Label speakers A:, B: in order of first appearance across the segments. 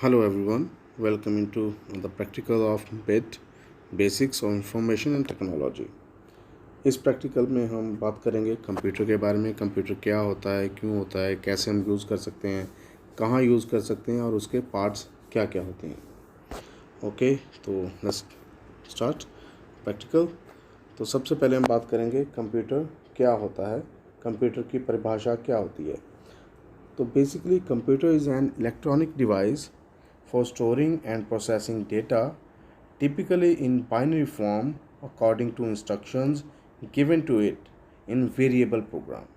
A: Hello everyone, welcome into the practical of BIT Basics of Information and Technology। इस practical में हम बात करेंगे कंप्यूटर के बारे में। कंप्यूटर क्या होता है, क्यों होता है, कैसे हम यूज़ कर सकते हैं, कहाँ यूज़ कर सकते हैं और उसके पार्ट्स क्या क्या होते हैं। ओके, तो लेट्स स्टार्ट प्रैक्टिकल। तो सबसे पहले हम बात करेंगे कंप्यूटर क्या होता है, कंप्यूटर की परिभाषा क्या होती है। तो basically computer is an electronic device for storing and processing data, typically in binary form according to instructions given to it in variable program।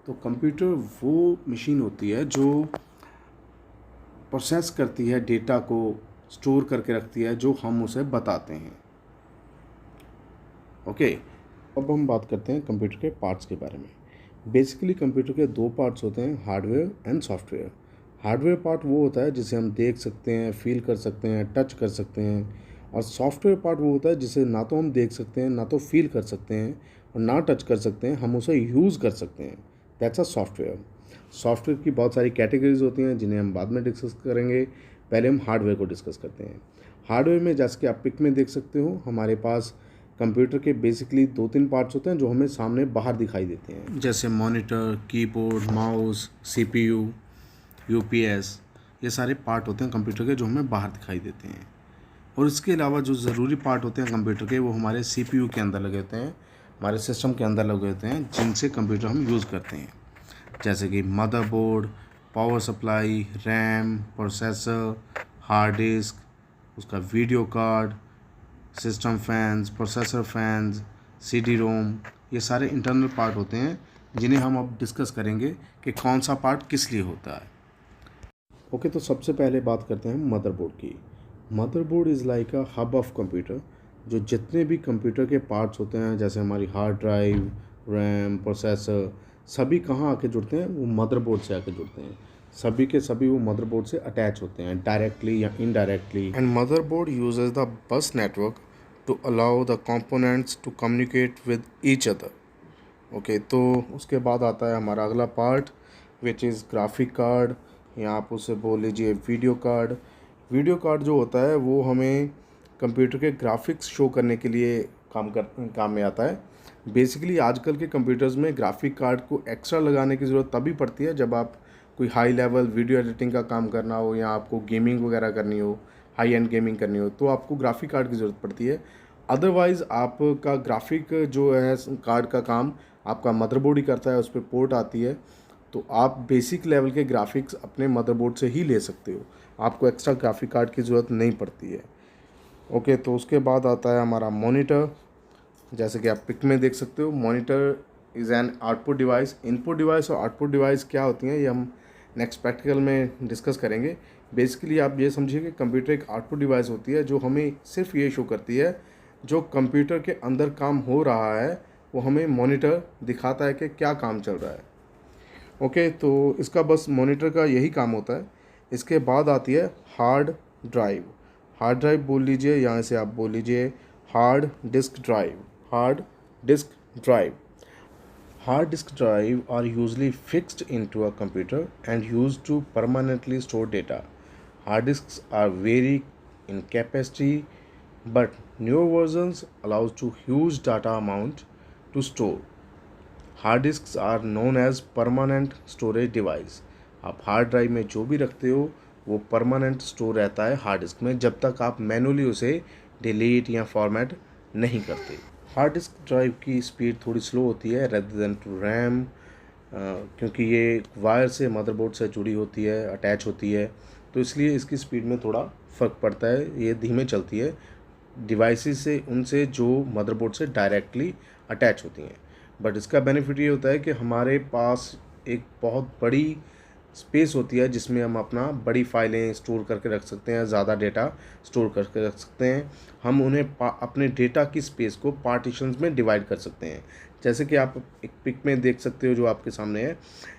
A: तो कंप्यूटर वो मशीन होती है जो प्रोसेस करती है, डेटा को स्टोर करके रखती है जो हम उसे बताते हैं। ओके, अब हम बात करते हैं कंप्यूटर के पार्ट्स के बारे में। बेसिकली कंप्यूटर के दो पार्ट्स होते हैं, hardware and software. Hardware part वो होता है जिसे हम देख सकते हैं, फील कर सकते हैं, टच कर सकते हैं, और सॉफ्टवेयर पार्ट वो होता है जिसे ना तो हम देख सकते हैं, ना तो फील कर सकते हैं और ना टच कर सकते हैं, हम उसे यूज़ कर सकते हैं। That's a software. सॉफ्टवेयर की बहुत सारी कैटेगरीज होती हैं जिन्हें हम बाद में डिस्कस करेंगे। पहले हम हार्डवेयर को डिस्कस करते हैं। हार्डवेयर में जैसे कि आप पिक में देख सकते हो, हमारे पास कंप्यूटर के बेसिकली 2-3 पार्ट्स होते हैं जो हमें सामने बाहर दिखाई देते हैं, जैसे monitor, keyboard, mouse, CPU, UPS. ये सारे पार्ट होते हैं कंप्यूटर के जो हमें बाहर दिखाई देते हैं। और इसके अलावा जो ज़रूरी पार्ट होते हैं कंप्यूटर के, वो हमारे सीपीयू के अंदर लगे होते हैं, हमारे सिस्टम के अंदर लगे होते हैं, जिनसे कंप्यूटर हम यूज़ करते हैं, जैसे कि motherboard, power supply, RAM, processor, hard disk, उसका video card, system fans, processor fans, CD ROM. ये सारे इंटरनल पार्ट होते हैं जिन्हें हम अब डिस्कस करेंगे कि कौन सा पार्ट किस लिए होता है। ओके, तो सबसे पहले बात करते हैं मदरबोर्ड की। Motherboard is like a hub of computer. जो जितने भी कंप्यूटर के पार्ट्स होते हैं, जैसे हमारी हार्ड ड्राइव, रैम, प्रोसेसर, सभी कहाँ आके जुड़ते हैं? वो मदरबोर्ड से आके जुड़ते हैं। सभी के सभी वो मदरबोर्ड से अटैच होते हैं, डायरेक्टली या indirectly. And motherboard uses the bus network to allow the components to communicate with each other. Okay, तो उसके बाद आता है हमारा अगला part, which is graphic card, या आप उसे बोल लीजिए वीडियो कार्ड। वीडियो कार्ड जो होता है वो हमें कंप्यूटर के ग्राफिक्स शो करने के लिए काम में आता है। बेसिकली आजकल के कंप्यूटर्स में ग्राफिक कार्ड को एक्स्ट्रा लगाने की ज़रूरत तभी पड़ती है जब आप कोई हाई लेवल वीडियो एडिटिंग का काम करना हो, या आपको गेमिंग वगैरह करनी हो, हाई एंड गेमिंग करनी हो, तो आपको ग्राफिक कार्ड की ज़रूरत पड़ती है। अदरवाइज़ आपका ग्राफिक जो है कार्ड का काम आपका मदरबोर्ड ही करता है, उस पर पोर्ट आती है, तो आप बेसिक लेवल के ग्राफिक्स अपने मदरबोर्ड से ही ले सकते हो, आपको एक्स्ट्रा ग्राफिक कार्ड की ज़रूरत नहीं पड़ती है। ओके, तो उसके बाद आता है हमारा मॉनिटर। जैसे कि आप पिक में देख सकते हो, monitor is an output device. Input device और आउटपुट डिवाइस क्या होती हैं, ये हम नेक्स्ट प्रैक्टिकल में डिस्कस करेंगे। बेसिकली आप ये समझिए कि कंप्यूटर एक आउटपुट डिवाइस होती है जो हमें सिर्फ ये शो करती है जो कंप्यूटर के अंदर काम हो रहा है, वो हमें मॉनिटर दिखाता है कि क्या काम चल रहा है। ओके, तो इसका बस मॉनिटर का यही काम होता है। इसके बाद आती है हार्ड ड्राइव। हार्ड ड्राइव बोल लीजिए, यहाँ से आप बोल लीजिए hard disk drive. Hard disk drive. Hard disk drive are usually fixed into a computer and used to permanently store data. Hard disks are vary in capacity, but newer versions allows to huge data amount to store. Hard disk are known as permanent storage device. आप hard drive में जो भी रखते हो वो permanent store रहता है hard disk में, जब तक आप मैनुअली उसे डिलीट या फॉर्मेट नहीं करते। हार्ड डिस्क ड्राइव की स्पीड थोड़ी स्लो होती है रेदर देन टू रैम, क्योंकि ये वायर से मदरबोर्ड से जुड़ी होती है, अटैच होती है, तो इसलिए इसकी स्पीड में थोड़ा फ़र्क पड़ता है। ये धीमे चलती है डिवाइसेस से, उनसे जो मदरबोर्ड से डायरेक्टली अटैच होती हैं। बट इसका बेनिफिट ये होता है कि हमारे पास एक बहुत बड़ी स्पेस होती है जिसमें हम अपना बड़ी फाइलें स्टोर करके रख सकते हैं, ज़्यादा डेटा स्टोर करके रख सकते हैं। हम उन्हें अपने डेटा की स्पेस को पार्टीशंस में डिवाइड कर सकते हैं। जैसे कि आप एक पिक में देख सकते हो जो आपके सामने है,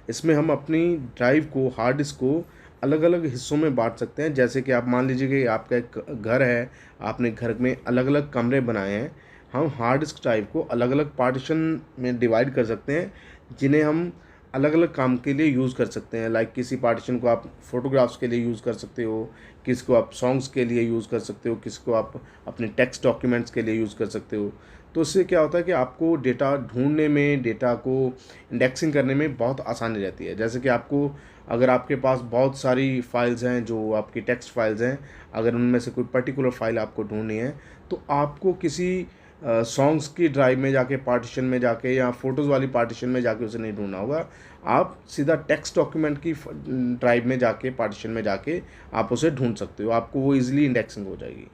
A: इसमें हम अपनी ड्राइव को, हार्ड डिस्क को अलग अलग हिस्सों में बांट सकते हैं। जैसे कि आप मान लीजिए कि आपका एक घर है, आपने घर में अलग अलग कमरे बनाए हैं, हम हार्ड डिस्क ड्राइव को अलग अलग पार्टीशन में डिवाइड कर सकते हैं, जिन्हें हम अलग अलग काम के लिए यूज़ कर सकते हैं। लाइक किसी पार्टीशन को आप फोटोग्राफ्स के लिए यूज़ कर सकते हो, किसी को आप सॉन्ग्स के लिए यूज़ कर सकते हो, किसी को आप अपने टेक्स्ट डॉक्यूमेंट्स के लिए यूज़ कर सकते हो। तो इससे क्या होता है कि आपको डेटा ढूंढने में, डेटा को इंडेक्सिंग करने में बहुत आसानी रहती है। जैसे कि आपको, अगर आपके पास बहुत सारी फाइल्स हैं जो आपकी टेक्स्ट फाइल्स हैं, अगर उनमें से कोई पर्टिकुलर फाइल आपको ढूंढनी है, तो आपको किसी सॉन्ग्स की ड्राइव में जाके, पार्टीशन में जाके, या फोटोज़ वाली पार्टीशन में जाके उसे नहीं ढूंढना होगा। आप सीधा टेक्स्ट डॉक्यूमेंट की ड्राइव में जाके, पार्टीशन में जाके आप उसे ढूंढ सकते हो, आपको वो इजीली इंडेक्सिंग हो जाएगी।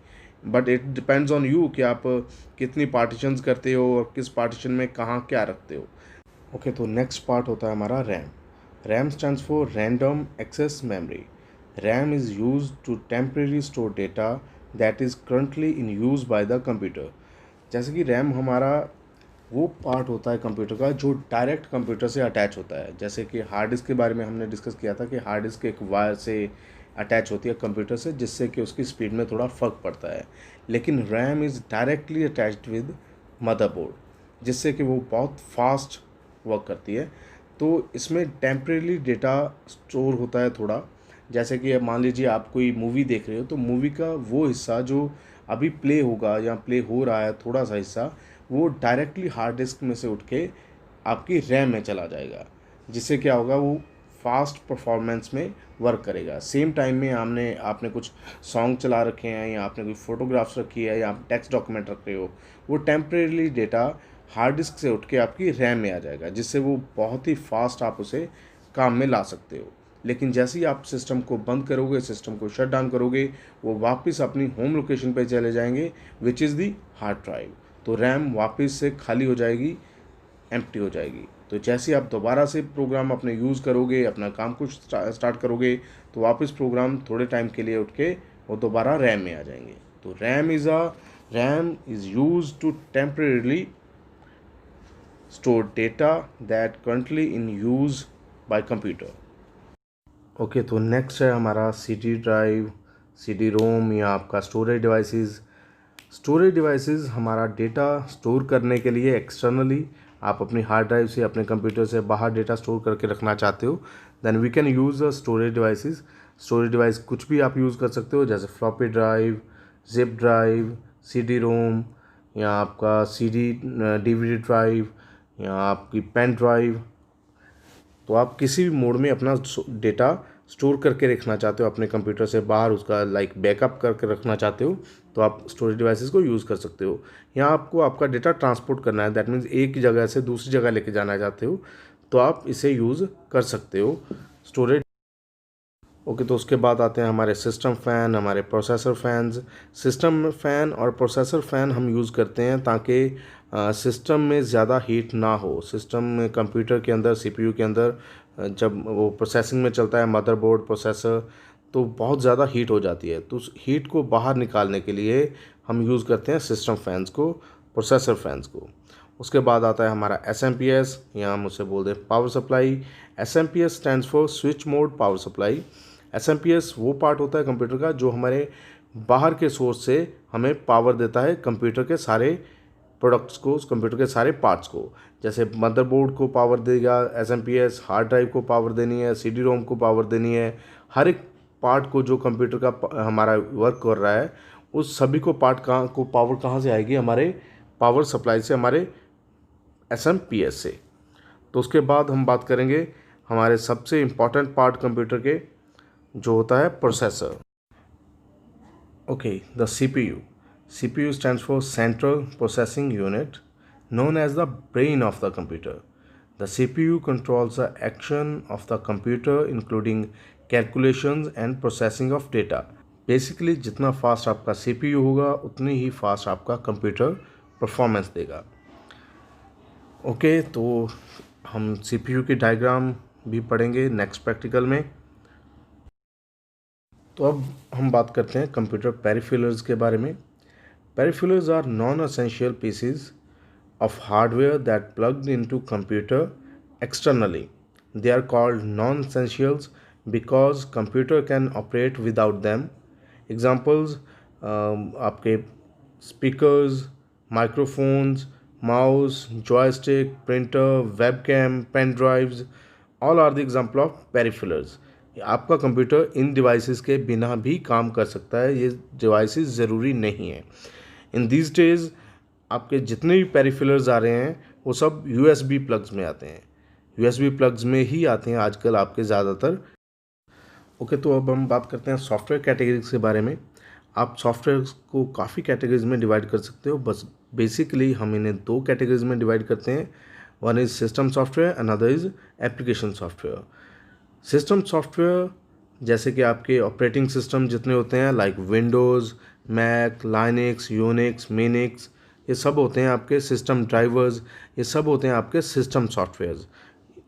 A: But it depends on you कि आप कितनी पार्टीशंस करते हो और किस पार्टीशन में कहाँ क्या रखते हो। ओके, तो नेक्स्ट पार्ट होता है हमारा RAM. RAM stands for random access memory. RAM is use to temporary store data that is currently in use by the computer. जैसे कि रैम हमारा वो पार्ट होता है कंप्यूटर का जो डायरेक्ट कंप्यूटर से अटैच होता है। जैसे कि हार्ड डिस्क के बारे में हमने डिस्कस किया था कि हार्ड डिस्क एक वायर से अटैच होती है कंप्यूटर से, जिससे कि उसकी स्पीड में थोड़ा फ़र्क पड़ता है। लेकिन RAM is directly attached with motherboard, जिससे कि वो बहुत फास्ट वर्क करती है। तो इसमें टेम्परेली डेटा स्टोर होता है थोड़ा। जैसे कि अब मान लीजिए आप कोई मूवी देख रहे हो, तो मूवी का वो हिस्सा जो अभी प्ले होगा या प्ले हो रहा है, थोड़ा सा हिस्सा, वो डायरेक्टली हार्ड डिस्क में से उठ के आपकी रैम में चला जाएगा, जिससे क्या होगा, वो फास्ट परफॉर्मेंस में वर्क करेगा। सेम टाइम में आपने कुछ सॉन्ग चला रखे हैं, या आपने कोई फोटोग्राफ्स रखी है, या आप टेक्स्ट डॉक्यूमेंट रख रहे हो, वो टेम्परेली डेटा हार्ड डिस्क से उठ के आपकी रैम में आ जाएगा, जिससे वो बहुत ही फास्ट आप उसे काम में ला सकते हो। लेकिन जैसे ही आप सिस्टम को बंद करोगे, सिस्टम को शट डाउन करोगे, वो वापस अपनी होम लोकेशन पे चले जाएंगे, which is the hard drive. तो रैम वापस से खाली हो जाएगी, एम्प्टी हो जाएगी। तो जैसे आप दोबारा से प्रोग्राम अपने यूज़ करोगे, अपना काम कुछ स्टार्ट करोगे, तो वापस प्रोग्राम थोड़े टाइम के लिए उठ के वो दोबारा रैम में आ जाएंगे। तो RAM is use to temporarily store data that currently in use by computer. Okay, तो नेक्स्ट है हमारा CD ड्राइव, CD रोम, या आपका स्टोरेज डिवाइसेस। स्टोरेज डिवाइसेस हमारा डेटा स्टोर करने के लिए एक्सटर्नली, आप अपनी हार्ड ड्राइव से, अपने कंप्यूटर से बाहर डेटा स्टोर करके रखना चाहते हो, then we can use the storage devices. Storage device कुछ भी आप यूज़ कर सकते हो, जैसे floppy drive, zip drive, CD ROM, या आपका CD DVD ड्राइव, या आपकी पेन ड्राइव। तो आप किसी भी मोड में अपना डेटा स्टोर करके रखना चाहते हो, अपने कंप्यूटर से बाहर उसका लाइक बैकअप करके रखना चाहते हो, तो आप स्टोरेज डिवाइसेस को यूज़ कर सकते हो। या आपको आपका डेटा ट्रांसपोर्ट करना है, दैट मीन्स एक जगह से दूसरी जगह लेके जाना चाहते हो, तो आप इसे यूज़ कर सकते हो, स्टोरेज। ओके, तो उसके बाद आते हैं हमारे सिस्टम फ़ैन, हमारे प्रोसेसर फैंस। सिस्टम फ़ैन और प्रोसेसर फ़ैन हम यूज़ करते हैं ताकि सिस्टम में ज़्यादा हीट ना हो। सिस्टम में, कंप्यूटर के अंदर, CPU के अंदर जब वो प्रोसेसिंग में चलता है, मदरबोर्ड, प्रोसेसर, तो बहुत ज़्यादा हीट हो जाती है। तो उस हीट को बाहर निकालने के लिए हम यूज़ करते हैं सिस्टम फैंस को, प्रोसेसर फैंस को। उसके बाद आता है हमारा SMPS, या हम उसे बोलते हैं power supply. SMPS stands for switch mode power supply. SMPS वो पार्ट होता है कंप्यूटर का जो हमारे बाहर के सोर्स से हमें पावर देता है, कंप्यूटर के सारे प्रोडक्ट्स को, उस कंप्यूटर के सारे पार्ट्स को। जैसे मदरबोर्ड को पावर देगा SMPS, हार्ड ड्राइव को पावर देनी है, CD रोम को पावर देनी है। हर एक पार्ट को जो कंप्यूटर का हमारा वर्क कर रहा है, उस सभी को पावर कहाँ से आएगी, हमारे पावर सप्लाई से, हमारे SMPS से। तो उसके बाद हम बात करेंगे हमारे सबसे इम्पॉर्टेंट पार्ट कंप्यूटर के, जो होता है processor. Okay, the CPU. CPU stands for Central Processing Unit, known as the brain of the computer. The CPU controls the action of the computer, including calculations and processing of data. Basically जितना fast आपका CPU होगा, उतनी ही fast आपका computer performance देगा। Okay, तो हम CPU की diagram भी पढ़ेंगे नेक्स्ट प्रैक्टिकल में। तो अब हम बात करते हैं कंप्यूटर पेरिफेरल्स के बारे में। Peripherals are non essential pieces of hardware that plugged into computer externally. They are called non-essentials because computer can operate without them. Examples, आपके speakers, microphones, mouse, joystick, printer, webcam, pen drives, all are the example of peripherals. आपका computer इन devices के बिना भी काम कर सकता है, ये डिवाइसेस ज़रूरी नहीं है। इन दिस डेज आपके जितने भी पेरिफेरल्स आ रहे हैं वो सब USB प्लग्स में आते हैं, USB प्लग्स में ही आते हैं आजकल आपके ज़्यादातर। ओके, तो अब हम बात करते हैं सॉफ्टवेयर कैटेगरीज के बारे में। आप सॉफ्टवेयर को काफ़ी कैटेगरीज में डिवाइड कर सकते हो, बस बेसिकली हम इन्हें दो कैटेगरीज में डिवाइड करते हैं। One is system software, another is application software. System software जैसे कि आपके ऑपरेटिंग सिस्टम जितने होते हैं like Windows, Mac, Linux, Unix, Minix, ये सब होते हैं आपके सिस्टम ड्राइवर्स, ये सब होते हैं आपके सिस्टम सॉफ्टवेयर्स।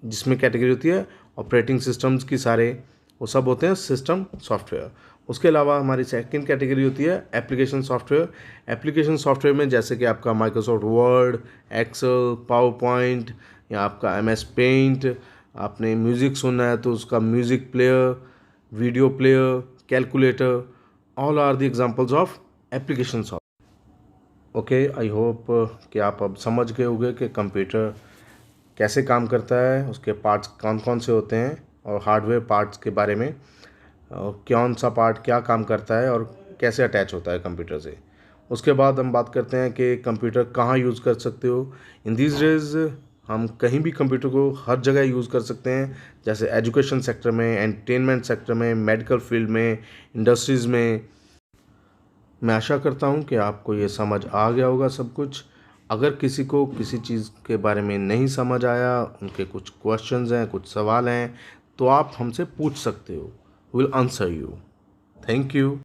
A: जिसमें कैटेगरी होती है ऑपरेटिंग सिस्टम्स की सारे, वो सब होते हैं सिस्टम सॉफ्टवेयर। उसके अलावा हमारी सेकंड कैटेगरी होती है एप्लीकेशन सॉफ्टवेयर। एप्लीकेशन सॉफ्टवेयर में जैसे कि आपका Microsoft Word, Excel, PowerPoint या आपका MS पेंट, आपने म्यूज़िक सुनना है तो उसका music player, video player, calculator, all are the examples of application software. Okay, I hope कि आप अब समझ गए होंगे कि कंप्यूटर कैसे काम करता है, उसके पार्ट्स कौन कौन से होते हैं और हार्डवेयर पार्ट्स के बारे में, कौन सा पार्ट क्या काम करता है और कैसे अटैच होता है कंप्यूटर से। उसके बाद हम बात करते हैं कि कंप्यूटर कहाँ यूज़ कर सकते हो। इन दिस डेज हम कहीं भी कंप्यूटर को हर जगह यूज़ कर सकते हैं, जैसे एजुकेशन सेक्टर में, एंटरटेनमेंट सेक्टर में, मेडिकल फील्ड में, इंडस्ट्रीज़ में। मैं आशा करता हूँ कि आपको ये समझ आ गया होगा सब कुछ। अगर किसी को किसी चीज़ के बारे में नहीं समझ आया, उनके कुछ क्वेश्चंस हैं, कुछ सवाल हैं, तो आप हमसे पूछ सकते हो। Will answer you. Thank you.